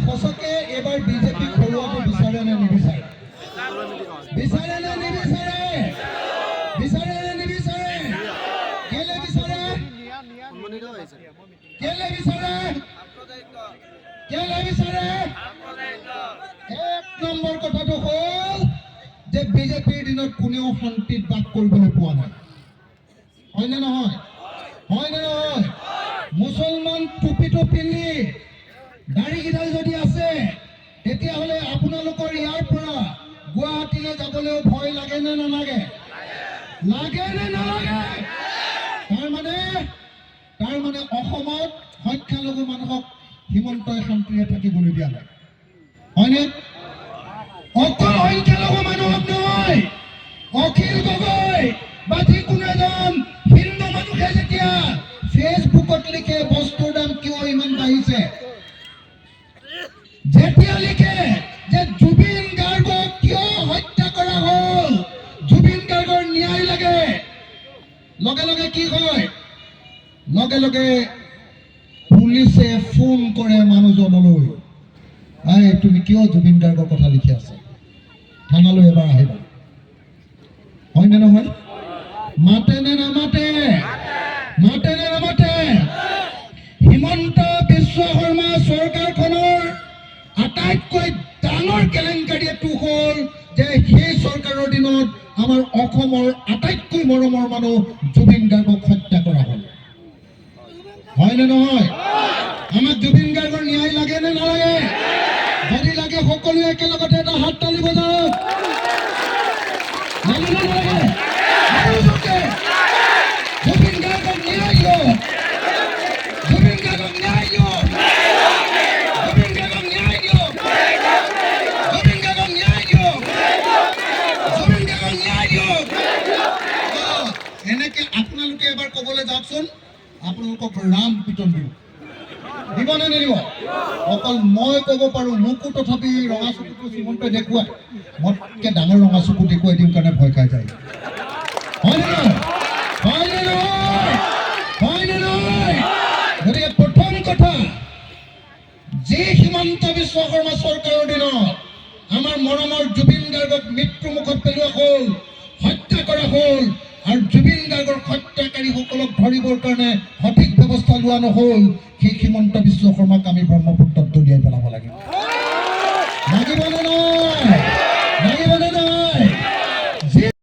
সঁচাকে এবাৰ বিজেপি খৰুৱাটো বিচাৰে নে নিবিচাৰে? বিচাৰে নে নিবিচাৰে? বিচাৰে নে নিবিচাৰে? কেলে বিচাৰে? কেলে বিচাৰে? কেলে বিচাৰে? এক নম্বৰ কথাটো হ'ল যে বিজেপিৰ দিনত কোনেও শান্তিত বাস কৰিবলৈ পোৱা নাই। হয়নে নহয়? হয়নে নহয়? মুছলমান টুপিটো পিন্ধি দাড়িকেইডাল যদি আছে তেতিয়াহ'লে আপোনালোকৰ ইয়াৰ পৰা গুৱাহাটীলৈ যাবলৈও ভয় লাগে নে নালাগে? লাগে নে নালাগে? তাৰমানে অসমত সংখ্যালঘু মানুহক হিমন্তই শান্তিৰে থাকিবলৈ দিয়া নাই। হয়নে? অকল সংখ্যালঘু মানুহক নহয়, অখিল গগৈ বা যিকোনো এজন হিন্দু মানুহে যেতিয়া ফেচবুকত লিখে বস্তুৰ দাম কিয় ইমান বাঢ়িছে, যেতিয়া লিখে যে জুবিন গাৰ্গক কিয় হত্যা কৰা হ'ল, জুবিন গাৰ্গৰ ন্যায় লাগে, লগে লগে কি হয়? লগে লগে পুলিচে ফোন কৰে মানুহজনলৈ, তুমি কিয় জুবিন গাৰ্গৰ কথা লিখি আছা, থানালৈ এবাৰ আহিবা। হয়নে নহয়? মাতে নে নামাতে? মাতে নে নামাতে? হিমন্ত বিশ্ব শৰ্মা চৰকাৰখনৰ আটাইতকৈ ডাঙৰ কেলেংকাৰী এইটো হ'ল যে সেই চৰকাৰৰ দিনত আমাৰ অসমৰ আটাইতকৈ মৰমৰ মানুহ জুবিন গাৰ্গক হত্যা কৰা হ'ল। হয়নে নহয়? আমাক জুবিন গাৰ্গৰ ন্যায় লাগে নে নালাগে? যদি লাগে সকলোৱে একেলগতে এটা হাত তালি বজাওক। লাগে নে নালাগে? জুবিন গাৰ্গক ন্যায় দিয়ক। জুবিন গাৰ্গক ন্যায় দিয়ক। জুবিন গাৰ্গক ন্যায় দিয়ক। জুবিন গাৰ্গক ন্যায় দিয়ক। জুবিন গাৰ্গক ন্যায় দিয়ক। এনেকে আপোনালোকে এবাৰ ক'বলৈ যাওকচোন, আপোনালোকক ৰাম পিটন দিব। দিব নে নিদিব? অকল মই ক'ব পাৰোঁ, মোকো তথাপি ৰঙা চকুটো শ্ৰীমন্তই দেখুৱাই, মোতকৈ ডাঙৰ ৰঙা চকু দেখুৱাই দিওঁ কাৰণে ভয় খাই যায়। হয়নে নহয়? হয়নে নহয়? হয়নে নহয়? গতিকে প্ৰথম কথা, যি হিমন্ত বিশ্ব শৰ্মা চৰকাৰৰ দিনত আমাৰ মৰমৰ জুবিন গাৰ্গক মৃত্যুমুখত পেলোৱা হ'ল, হত্যা কৰা হ'ল, আৰু জুবিন গাৰ্গৰ হত্যাকাৰীসকলক ধৰিবৰ কাৰণে সঠিক ব্যৱস্থা লোৱা নহ'ল, সেই হিমন্ত বিশ্ব শৰ্মাক আমি ব্ৰহ্মপুত্ৰত দলিয়াই পেলাব লাগিব। লাগিব নে